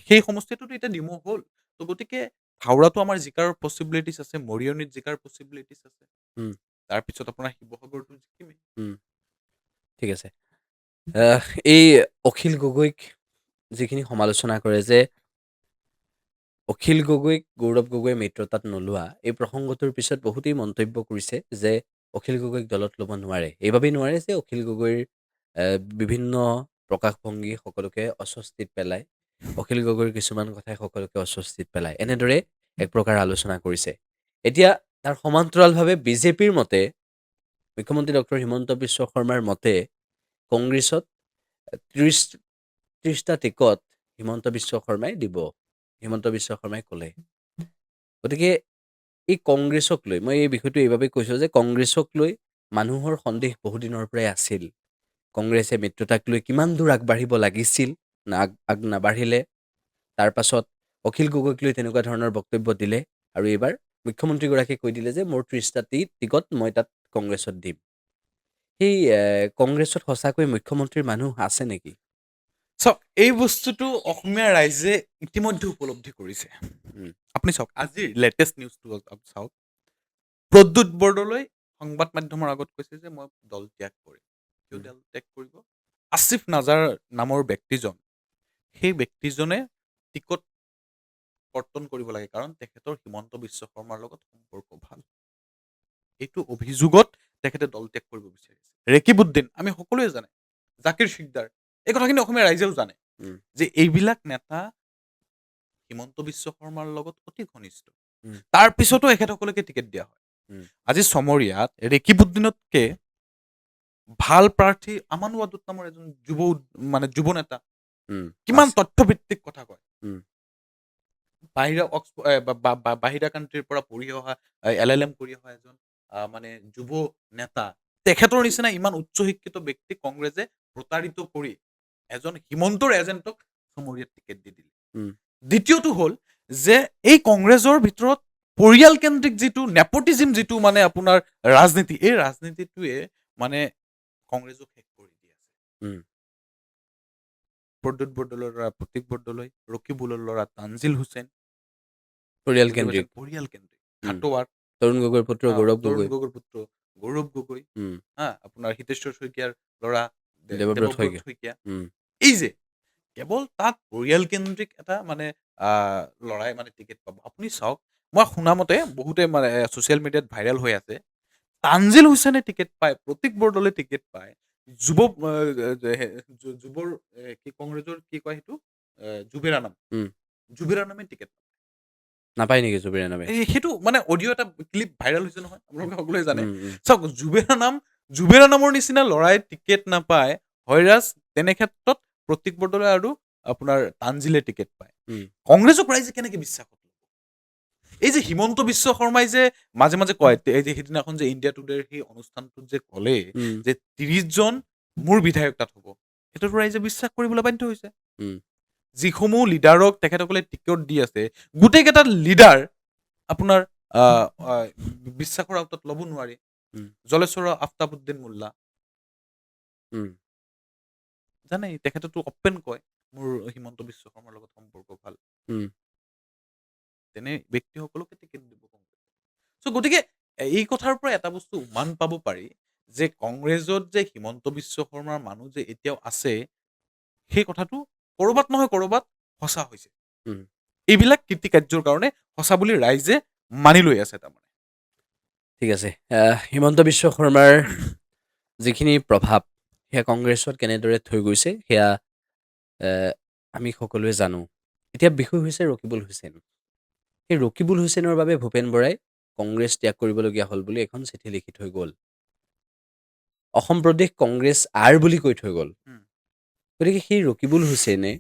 সেই সমষ্টিটোতো এতিয়া ডিমৌ হ'ল। তো গতিকে হাওৰাতো আমাৰ জিকাৰ পচিবিলিটিছ আছে, মৰিয়নিত জিকাৰ পচিবিলিটিছ আছে। উম, তাৰপিছত আপোনাৰ শিৱসাগৰতো জিকিমেই। উম, ঠিক আছে। আহ, এই অখিল গগৈক যিখিনি সমালোচনা কৰে যে অখিল গগৈক গৌৰৱ গগৈয়ে মিত্ৰতাত নোলোৱা, এই প্ৰসংগটোৰ পিছত বহুতেই মন্তব্য কৰিছে যে অখিল গগৈক দলত ল'ব নোৱাৰে। এইবাবেই নোৱাৰে যে অখিল গগৈৰ বিভিন্ন প্ৰকাশভংগী সকলোকে অস্বস্তিত পেলায়। অখিল গগৈৰ কিছুমান কথাই সকলোকে অস্বস্তিত পেলায়। এনেদৰে এক প্ৰকাৰ আলোচনা কৰিছে। এতিয়া তাৰ সমান্তৰালভাৱে বিজেপিৰ মতে, মুখ্যমন্ত্ৰী ডক্টৰ হিমন্ত বিশ্ব শৰ্মাৰ মতে কংগ্ৰেছত ৩০টা টিকট হিমন্ত বিশ্ব শৰ্মাই দিব। হিমন্ত বিশ্ব শৰ্মাই ক'লে। গতিকে এই কংগ্ৰেছক লৈ, মই এই বিষয়টো এইবাবেই কৈছোঁ যে কংগ্ৰেছক লৈ মানুহৰ সন্দেহ বহুদিনৰ পৰাই আছিল। কংগ্ৰেছে মিত্ৰতাক লৈ কিমান দূৰ আগবাঢ়িব লাগিছিল, নাবাঢ়িলে। তাৰ পাছত অখিল গগৈক লৈ তেনেকুৱা ধৰণৰ বক্তব্য দিলে আৰু এইবাৰ মুখ্যমন্ত্ৰীগৰাকীয়ে কৈ দিলে যে মোৰ ৩০টা টিকট মই তাত কংগ্ৰেছত দিম। সেই কংগ্ৰেছত সঁচাকৈ মুখ্যমন্ত্ৰীৰ মানুহ আছে নেকি? চাওক, এই বস্তুটো অসমীয়া ৰাইজে ইতিমধ্যে উপলব্ধি কৰিছে। উম, আপুনি চাওক, আজিৰ লেটেষ্ট নিউজটো চাওক। প্ৰদ্যুৎ বৰদলৈ সংবাদ মাধ্যমৰ আগত কৈছে যে মই দল ত্যাগ কৰিম। কিয় উম, দল ত্যাগ কৰিব? আসিফ নাজাৰ নামৰ ব্যক্তিজন, সেই ব্যক্তিজনে টিকট কৰ্তন কৰিব লাগে, কাৰণ তেখেতৰ হিমন্ত বিশ্ব শৰ্মাৰ লগত সম্পৰ্ক ভাল। এইটো অভিযোগত তেখেতে দল ত্যাগ কৰিব বিচাৰিছে। ৰেকিবউদ্দিন আমি সকলোৱে জানে, জাকিৰ শিকদাৰ, এই কথাখিনি অসমীয়া ৰাইজেও জানে উম, যে এইবিলাক নেতা হিমন্ত বিশ্ব শৰ্মাৰ লগত অতি ঘনিষ্ঠ। উম, তাৰ পিছতো এখেতসকলকে টিকেট দিয়া হয়। উম, আজি চমৰীয়াত ৰেকিবউদ্দিনতকে ভাল প্ৰাৰ্থী আমান ৱাদুদ নামৰ এজন যুৱ নেতা, উম, কিমান আছে। তথ্যভিত্তিক কথা কয়। উম, বাহিৰা কাণ্ট্ৰিৰ পৰা পঢ়ি অহা, LLM কৰি অহা এজন মানে যুৱ নেতা, তেখেতৰ নিচিনা ইমান উচ্চ শিক্ষিত ব্যক্তি কংগ্ৰেছে প্ৰতাৰিত কৰি এজন হিমন্তৰ এজেণ্টক চমৰীয়াত টিকেট দি দিলে। উম, দ্বিতীয়টো হ'ল যে এই কংগ্ৰেছৰ ভিতৰত পৰিয়ালকেন্দ্ৰিক যিটো নেপটিজিম, যিটো মানে আপোনাৰ ৰাজনীতি, এই ৰাজনীতিটোৱে মানে কংগ্ৰেছক শেষ কৰি দি আছে। উম, প্ৰদ্যুৎ বৰদলৈৰ ল'ৰা প্ৰতীক বৰদলৈ, ৰকিবুলৰ ল'ৰা তানজিল হুছেইন, বুজি পাইছে, পৰিয়ালকেন্দ্ৰিক। পৰিয়ালকেন্দ্ৰিক, উম, ঘাটোৱাৰ, তৰুণ গগৈৰ পুত্ৰ গৌৰৱ তৰুণ গগৈ। গগৈৰ পুত্ৰ গৌৰৱ গগৈ, উম, আপোনাৰ হিতেশ্বৰ শইকীয়াৰ ল'ৰা দেৱব্ৰত দেৱব্ৰত শইকীয়া। শইকীয়া। উম, এই যে কেৱল তাত পৰিয়ালকেন্দ্ৰিক এটা মানে লৰাই মানে টিকেট পাব। আপুনি চাওক, মই শুনামতে বহুতে মানে ছ'চিয়েল মিডিয়াত ভাইৰেল হৈ আছে, তানজিল হুছেইনে টিকেট পায়, প্ৰতীক বৰদলৈ টিকেট পায়, যুৱৰ কি কংগ্ৰেছৰ কি কয় সেইটো, জুবেৰা নাম, উম, জুবেৰা নামে টিকেট। নাপায় নেকি জুবিৰে নামে? সেইটো মানে অডিঅ' এটা ক্লিপ ভাইৰেল হৈছে নহয়, আপোনালোকে সকলোৱে জানে। উম, উম, চাওক, জুবেৰা নামৰ নিচিনা ল'ৰাই টিকেট নাপায়, হয়ৰাজ তেনে ক্ষেত্ৰত প্ৰতীক বৰদলৈ আৰু আপোনাৰ তানজিলে টিকেট পায়। উম, কংগ্ৰেছক ৰাইজে কেনেকে বিশ্বাস কৰিব? এই যে হিমন্ত বিশ্ব শৰ্মাই যে মাজে মাজে কয়, এই যে সিদিনাখন যে ইণ্ডিয়া টুডেৰ সেই অনুষ্ঠানটোত যে ক'লে উম, যে ৩০জন মোৰ বিধায়ক তাত হ'ব, সেইটোতো ৰাইজে বিশ্বাস কৰিবলৈ বাধ্য হৈছে। উম, যিসমূহ লিডাৰক তেখেতসকলে টিকট দি আছে, গোটেইকেইটা লিডাৰ আপোনাৰ আহ, আহ, বিশ্বাসৰ আওতাত ল'ব নোৱাৰি। উম, জলেশ্বৰ আফতাবুদ্দিন মোল্লা উম, জানে, তেখেতেতো অপেন কয় মোৰ হিমন্ত বিশ্ব শৰ্মাৰ লগত সম্পৰ্ক ভাল। উম, তেনে ব্যক্তিসকলকে টিকেট দিব কংগ্ৰেছে। চ' গতিকে এই কথাৰ পৰা এটা বস্তু উমান পাব পাৰি যে কংগ্ৰেছত যে হিমন্ত বিশ্ব শৰ্মাৰ মানুহ যে এতিয়াও আছে, সেই কথাটো ক'ৰবাত নহয় ক'ৰবাত সঁচা হৈছে। উম। এইবিলাক কৃতিকাৰ্যৰ কাৰণে সঁচা বুলি ৰাইজে মানি লৈ আছে তাৰমানে। ঠিক আছে। হিমন্ত বিশ্ব শৰ্মাৰ যিখিনি প্ৰভাৱ সেয়া কংগ্ৰেছত কেনেদৰে থৈ গৈছে সেয়া আহ, আমি সকলোৱে জানো। এতিয়া বিষয় হৈছে ৰকিবুল হুছেইন। সেই ৰকিবুল হুছেইনৰ বাবে ভূপেন বৰাই কংগ্ৰেছ ত্যাগ কৰিবলগীয়া হ'ল বুলি এখন চিঠি লিখি থৈ গ'ল। অসম প্ৰদেশ কংগ্ৰেছ আৰ বুলি কৈ থৈ গ'ল। উম। গতিকে সেই ৰকিবুল হুছেইনে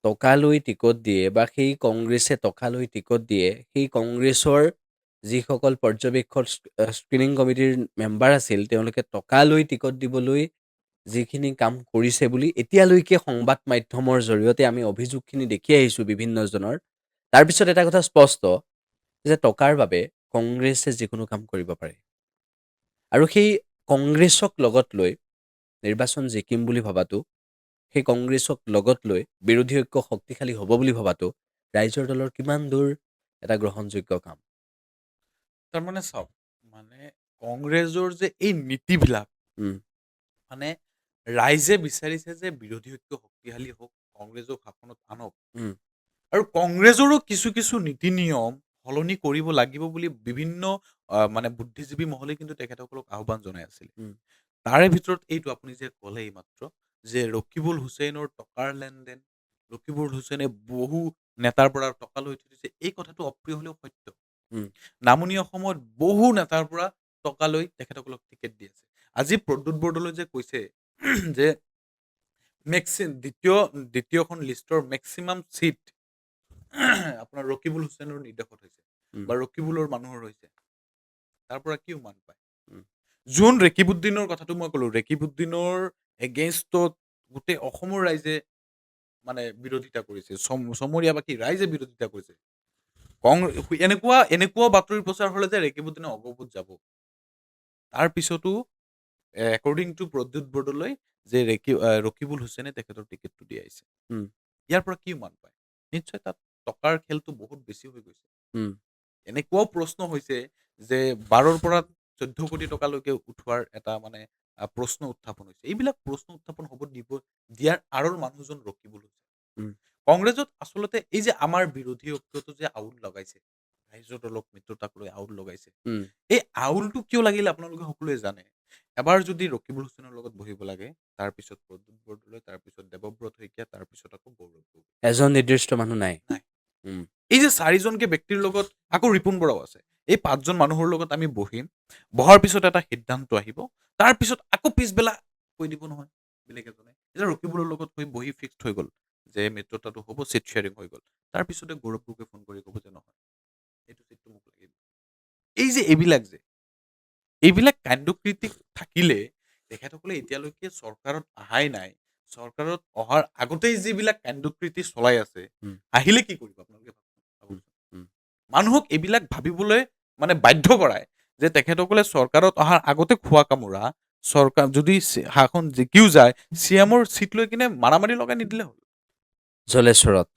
টকা লৈ টিকট দিয়ে বা সেই কংগ্ৰেছে টকা লৈ টিকট দিয়ে, সেই কংগ্ৰেছৰ যিসকল পৰ্যবেক্ষক স্ক্ৰিনিং কমিটিৰ মেম্বাৰ আছিল তেওঁলোকে টকা লৈ টিকট দিবলৈ যিখিনি কাম কৰিছে বুলি এতিয়ালৈকে সংবাদ মাধ্যমৰ জৰিয়তে আমি অভিযোগখিনি দেখি আহিছোঁ বিভিন্নজনৰ। তাৰপিছত এটা কথা স্পষ্ট যে টকাৰ বাবে কংগ্ৰেছে যিকোনো কাম কৰিব পাৰে আৰু সেই কংগ্ৰেছক লগত লৈ নিৰ্বাচন জিকিম বুলি ভবাটো, সেই কংগ্ৰেছক লগত লৈ বিৰোধী ঐক্য শক্তিশালী হ'ব বুলি ভবাটো ৰাইজৰ দলৰ কিমান দূৰ এটা গ্ৰহণযোগ্য কাম? তাৰমানে চাওক, মানে কংগ্ৰেছৰ যে এই নীতিবিলাক, উম, মানে ৰাইজে বিচাৰিছে যে বিৰোধী ঐক্য শক্তিশালী হওক, কংগ্ৰেছক শাসনত আনক। উম, আৰু কংগ্ৰেছৰো কিছু কিছু নীতি নিয়ম সলনি কৰিব লাগিব বুলি বিভিন্ন মানে বুদ্ধিজীৱী মহলে কিন্তু তেখেতসকলক আহ্বান জনাই আছিল। উম, তাৰে ভিতৰত এইটো আপুনি যে ক'লে এইমাত্ৰ যে ৰকিবুল হুছেইনৰ টকাৰ লেনদেন, ৰকিবুল হুছেইনে বহু নেতাৰ পৰা টকা লৈ থৈ দিছে, এই কথাটো অপ্ৰিয় হলেও সত্য। উম, নামনি অসমত বহু নেতাৰ পৰা টকা লৈ তেখেতসকলক টিকেট দি আছে। আজি প্ৰদ্যুৎ বৰদলৈ যে কৈছে যে দ্বিতীয়খন লিষ্টৰ মেক্সিমাম চিট আপোনাৰ ৰকিবুল হুছেইনৰ নিৰ্দেশত হৈছে উম, বা ৰকিবুলৰ মানুহৰ হৈছে, তাৰ পৰা কি উমান পায়? উম, যোন ৰেকিবুদ্দিনৰ কথাটো মই ক'লো, ৰেকিবুদ্দিনৰ এগেইনষ্টত গোটেই অসমৰ ৰাইজে মানে বিৰোধিতা কৰিছে, চমৰীয়াবাসী ৰাইজে বিৰোধিতা কৰিছে। এনেকুৱা এনেকুৱা বাতৰি প্ৰচাৰ হলে যে ৰেকিবুদ্দিনে অগবুত যাব। তাৰ পিছতো একৰ্ডিং টু প্ৰদ্যুৎ বৰদলৈ যে ৰকিবুল হুছেইনে তেখেতৰ টিকেটটো দিয়াইছে। উম, ইয়াৰ পৰা কি উমান পায়? নিশ্চয় তাত টকাৰ খেলটো বহুত বেছি হৈ গৈছে। উম, এনেকুৱাও প্ৰশ্ন হৈছে যে 12ৰ পৰা 14 কোটি টকালৈকে উঠোৱাৰ এটা মানে প্ৰশ্ন উত্থাপন হৈছে। এইবিলাক প্ৰশ্ন উত্থাপন হ'ব দিয়াৰ আঁৰৰ মানুহজন ৰকিবুল হুছেইন। উম, কংগ্ৰেছত আচলতে এই যে আমাৰ বিৰোধী ঐক্যটো যে আউল লগাইছে, ৰাইজৰ দলক মিত্ৰতাক লৈ আউল লগাইছে, উম। এই আউলটো কিয় লাগিল আপোনালোকে সকলোৱে জানে। এবাৰ যদি ৰকিবুল হুছেইনৰ লগত বহিব লাগে, তাৰপিছত প্ৰদ্যুৎ বৰদলৈ, তাৰপিছত দেৱব্ৰত শইকীয়া, তাৰপিছত আকৌ গৌৰৱ গগৈ। এজন নিৰ্দিষ্ট মানুহ নাই। নাই। উম, এই যে 4জনকে ব্যক্তিৰ লগত আকৌ ৰিপুণ বৰাও আছে, এই 5জন মানুহৰ লগত আমি বহিম, বহাৰ পিছত এটা সিদ্ধান্ত আহিব, তাৰ পিছত আকৌ পিছবেলা কৈ দিব নহয় বেলেগ এজনে। এতিয়া ৰকিবুলৰ লগত বহি ফিক্সড হৈ গ'ল যে মিত্ৰতাটো হ'ব, চিট শ্বেয়াৰিং হৈ গ'ল। তাৰ পিছতে গৌৰৱ গগৈ ফোন কৰি ক'ব যে নহয়, এইটো চিটটো মোক লাগিব। এই যে এইবিলাক কাণ্ডকৃতিক থাকিলে তেখেতসকলে এতিয়ালৈকে চৰকাৰত অহাই নাই, চৰকাৰত অহাৰ আগতেই যিবিলাক কাণ্ডকৃতি চলাই আছে, উম, আহিলে কি কৰিব আপোনালোকে উম, ভাবকচোন। উম, মানুহক এইবিলাক ভাবিবলৈ মানে বাধ্য কৰায় যে তেখেতসকলে চৰকাৰত অহাৰ আগতে খোৱা কামোৰা, চৰকাৰ যদি শাসন জিকিও যায়, CM-ৰ চিট লৈ কিনে মাৰামাৰি লগাই নিদিলে হ'ল। জলেশ্বৰত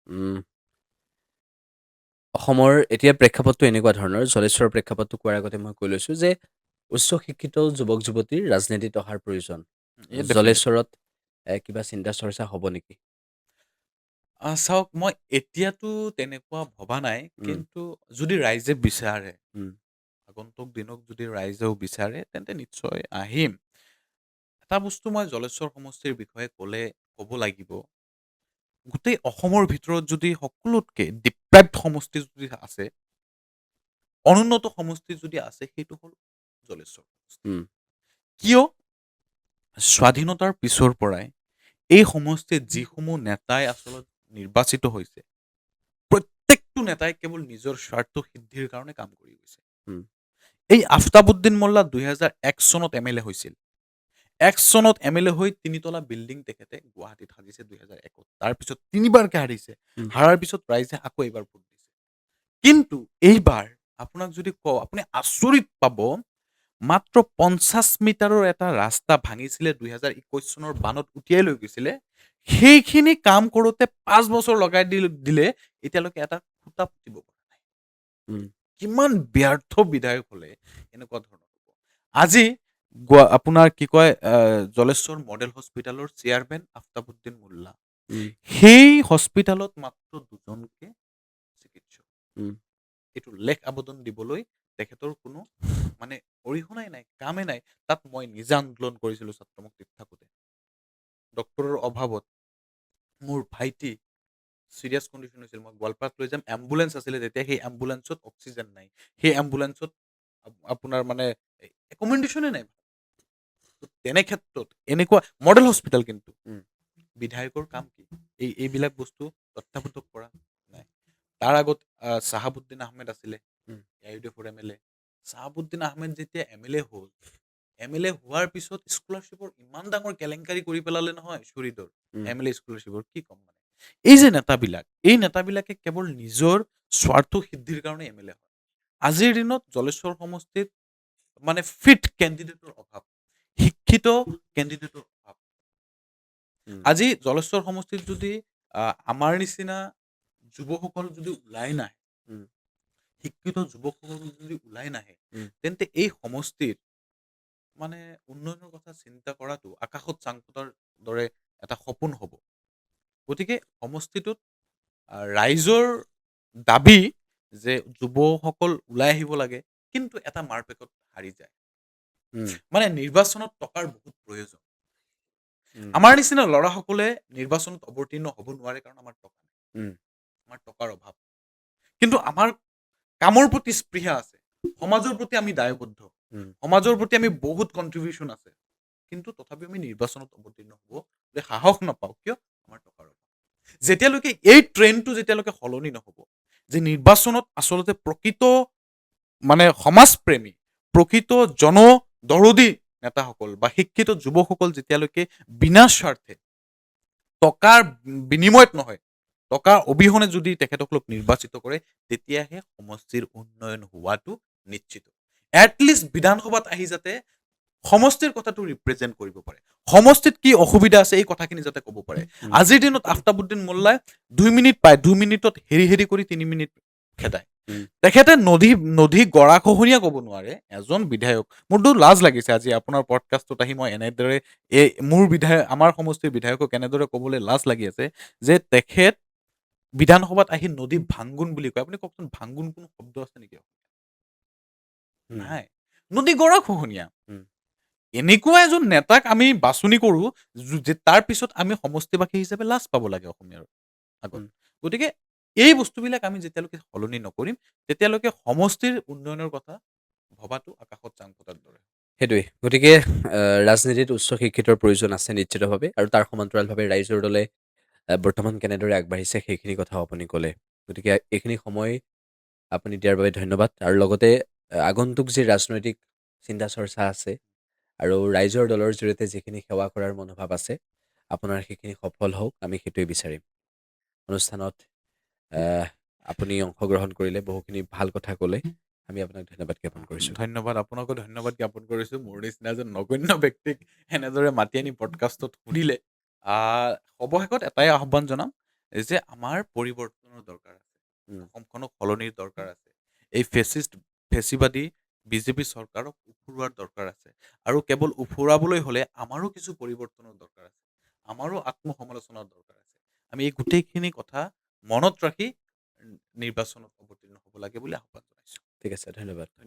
উম, অসমৰ এতিয়া প্ৰেক্ষাপটটো এনেকুৱা ধৰণৰ, জলেশ্বৰৰ প্ৰেক্ষাপটটো কোৱাৰ আগতে মই কৈ লৈছোঁ যে উচ্চ শিক্ষিত যুৱক যুৱতীৰ ৰাজনীতিত অহাৰ প্ৰয়োজন। ডেফিনেটলি জলেশ্বৰত কিবা চিন্তা চৰ্চা হ'ব নেকি? চাওক, মই এতিয়াতো তেনেকুৱা ভবা নাই, উম, কিন্তু যদি ৰাইজে বিচাৰে, উম, আগন্তুক দিনক যদি ৰাইজেও বিচাৰে, তেন্তে নিশ্চয় আহিম। এটা বস্তু মই জলেশ্বৰ সমষ্টিৰ বিষয়ে ক'ব লাগিব, গোটেই অসমৰ ভিতৰত যদি সকলোতকে ডিপ্ৰাইভড সমষ্টি যদি আছে, অনুন্নত সমষ্টি যদি আছে, সেইটো হ'ল জলেশ্বৰ সমষ্টি। উম, কিয়? স্বাধীনতাৰ পিছৰ পৰাই এই সমষ্টিত যিসমূহ নেতাই আচলতে নিৰ্বাচিত হৈছে, প্ৰত্যেকটো প্ৰত্যেকটো নেতাই কেৱল নিজৰ স্বাৰ্থ সিদ্ধিৰ কাৰণে কাম কৰি গৈছে। উম, এই আফতাবুদ্দিন মোল্লা 2001 চনত MLA হৈছিল। 1 চনত MLA হৈ 3তলা বিল্ডিং তেখেতে গুৱাহাটীত সাজিছে 2001ত। তাৰপিছত 3বাৰকে হাৰিছে। উম, হাৰাৰ পিছত ৰাইজে আকৌ এইবাৰ ভোট দিছে। কিন্তু এইবাৰ আপোনাক যদি কওঁ, আপুনি আচৰিত পাব, মাত্ৰ 50 মিটাৰৰ এটা ৰাস্তা ভাঙিছিলে 2021 চনৰ বানত উটিয়াই লৈ গৈছিলে। সেইখিনি কাম কৰোঁতে 5 বছৰ লগাই দিলে, এতিয়ালৈকে এটা খুঁটা পুতিব পৰা নাই। উম, কিমান ব্যৰ্থ বিধায়ক হ'লে এনেকুৱা ধৰণৰ হ'ব। আজি আপোনাৰ কি কয়, জলেশ্বৰ মডেল হস্পিটালৰ চেয়াৰমেন আফতাবুদ্দিন মোল্লা। উম, সেই হস্পিটালত মাত্ৰ 2জনকে চিকিৎসক। উম, এইটো লেখ আবেদন দিবলৈ তেখেতৰ কোনো মানে অৰিহণাই নাই, কামেই নাই। তাত মই নিজে আন্দোলন কৰিছিলোঁ ছাত্ৰমুক্তিত থাকোঁতে। ডক্টৰৰ অভাৱত মোৰ ভাইটি চিৰিয়াছ কণ্ডিশ্যন হৈছিল। মই গোৱালপাৰাত লৈ যাম, এম্বুলেঞ্চ আছিলে তেতিয়া, সেই এম্বুলেঞ্চত অক্সিজেন নাই। সেই এম্বুলেঞ্চত আপোনাৰ মানে একমেণ্ডেশ্যনে নাই। তেনে ক্ষেত্ৰত এনেকুৱা মডেল হস্পিটেল, কিন্তু উম, বিধায়কৰ কাম কি? এইবিলাক বস্তু তত্ত্বাৱধান কৰা নাই। তাৰ আগত চাহাবুদ্দিন আহমেদ আছিলে, উম, AIUDF ৰ MLA। চাহাবুদ্দিন আহমেদ যেতিয়া MLA হ'ল, MLA হোৱাৰ পিছত স্কলাৰশ্বিপৰ ইমান ডাঙৰ কেলেংকাৰী কৰি পেলালে নহয়, শ্বহীদৰ উম, MLA স্কলাৰশ্বিপৰ কি ক'ম মানে। এই যে নেতাবিলাক, এই নেতাবিলাকে কেৱল নিজৰ স্বাৰ্থ সিদ্ধিৰ কাৰণে MLA হয়। আজিৰ দিনত জলেশ্বৰ সমষ্টিত মানে ফিট কেণ্ডিডেটৰ অভাৱ, শিক্ষিত কেণ্ডিডেটৰ অভাৱ। উম, আজি জলেশ্বৰ সমষ্টিত যদি আমাৰ নিচিনা যুৱকসকল যদি ওলাই নাহে, উম, শিক্ষিত যুৱকসকল যদি ওলাই নাহে, উম, তেন্তে এই সমষ্টিৰ মানে উন্নয়নৰ কথা চিন্তা কৰাটো আকাশত চাং পতাৰ দৰে এটা সপোন হ'ব। গতিকে সমষ্টিটোত ৰাইজৰ দাবী যে যুৱসকল ওলাই আহিব লাগে, কিন্তু এটা মাৰপেটত হাৰি যায়। উম, মানে নিৰ্বাচনত টকাৰ বহুত প্ৰয়োজন। উম, আমাৰ নিচিনা ল'ৰাসকলে নিৰ্বাচনত অৱতীৰ্ণ হ'ব নোৱাৰে, কাৰণ আমাৰ টকা নাই, উম, আমাৰ টকাৰ অভাৱ। কিন্তু আমাৰ কামৰ প্ৰতি স্পৃহা আছে, সমাজৰ প্ৰতি আমি দায়বদ্ধ, উম, সমাজৰ প্ৰতি আমি বহুত কণ্ট্ৰিবিউশ্যন আছে, কিন্তু তথাপিও আমি নিৰ্বাচনত অৱতীৰ্ণ হ'ব যে সাহস নাপাওঁ। কিয়? আমাৰ টকাৰ অভাৱ। যেতিয়ালৈকে এই ট্ৰেণ্ডটো যেতিয়ালৈকে সলনি নহ'ব, যে নিৰ্বাচনত আচলতে প্ৰকৃত মানে সমাজপ্ৰেমী, প্ৰকৃত জনদৰদী নেতাসকল বা শিক্ষিত যুৱকসকল যেতিয়ালৈকে বিনা স্বাৰ্থে, টকাৰ বিনিময়ত নহয়, টকাৰ অবিহনে যদি তেখেতসকলক নিৰ্বাচিত কৰে, তেতিয়াহে সমষ্টিৰ উন্নয়ন হোৱাটো নিশ্চিত। এটলিষ্ট বিধানসভাত আহি যাতে সমষ্টিৰ কথাটো ৰিপ্ৰেজেণ্ট কৰিব পাৰে, সমষ্টিত কি অসুবিধা আছে এই কথাখিনি যাতে ক'ব পাৰে। উম, আজিৰ দিনত আফতাবুদ্দিন মোল্লাই 2 মিনিট পায়, 2 মিনিটত হেৰি কৰি 3 মিনিট খেদায়। উম, তেখেতে নদী গৰাখহনীয়া ক'ব নোৱাৰে এজন বিধায়ক। মোৰতো লাজ লাগিছে আজি আপোনাৰ পডকাষ্টত আহি মই এনেদৰে আমাৰ সমষ্টিৰ বিধায়কক এনেদৰে ক'বলৈ লাজ লাগি আছে যে তেখেত বিধানসভাত আহি নদী ভাংগুন বুলি কয়। আপুনি কওকচোন, ভাংগুন কোনো শব্দ আছে নেকি? উম, নাই। নদী গৰাখহনীয়া। উম, এনেকুৱা এজন নেতাক আমি বাছনি কৰোঁ, যে তাৰ পিছত আমি সমষ্টিবাসী হিচাপে লাজ পাব লাগে অসমীয়াৰ আগত। উম। গতিকে এই বস্তুবিলাক আমি যেতিয়ালৈকে সলনি নকৰিম, তেতিয়ালৈকে সমষ্টিৰ উন্নয়নৰ কথা ভবাটো আকাশত চাং পতাৰ দৰে। সেইটোৱে। গতিকে ৰাজনীতিত উচ্চ শিক্ষিতৰ প্ৰয়োজন আছে নিশ্চিতভাৱে, আৰু তাৰ সমান্তৰালভাৱে ৰাইজৰ দলে বৰ্তমান কেনেদৰে আগবাঢ়িছে সেইখিনি কথাও আপুনি ক'লে। গতিকে এইখিনি সময় আপুনি দিয়াৰ বাবে ধন্যবাদ। আৰু লগতে আগন্তুক যি ৰাজনৈতিক চিন্তা চৰ্চা আছে আৰু ৰাইজৰ দলৰ জৰিয়তে যিখিনি সেৱা কৰাৰ মনোভাৱ আছে, আপোনাৰ সেইখিনি সফল হওক, আমি সেইটোৱে বিচাৰিম। অনুষ্ঠানত আহ, আপুনি অংশগ্ৰহণ কৰিলে, বহুখিনি ভাল কথা ক'লে। আমি আপোনাক ধন্যবাদ জ্ঞাপন কৰিছোঁ। ধন্যবাদ, আপোনাকো ধন্যবাদ জ্ঞাপন কৰিছোঁ। মোৰ নিচিনা এজন নগণ্য ব্যক্তিক এনেদৰে মাতি আনি পডকাষ্টত সুধিলে। অৱশেষত এটাই আহ্বান জনাম যে আমাৰ পৰিৱৰ্তনৰ দৰকাৰ আছে, উম, অসমখনক সলনিৰ দৰকাৰ আছে। এই ফেচিবাদী বিজেপি চৰকাৰক উফুৰোৱাৰ দৰকাৰ আছে, আৰু কেৱল উফুৰাবলৈ হ'লে আমাৰো কিছু পৰিৱৰ্তনৰ দৰকাৰ আছে, আমাৰো আত্মসমালোচনাৰ দৰকাৰ আছে। আমি এই গোটেইখিনি কথা মনত ৰাখি নিৰ্বাচনত অৱতীৰ্ণ হ'ব লাগে বুলি আহ্বান জনাইছোঁ। ঠিক আছে, ধন্যবাদ।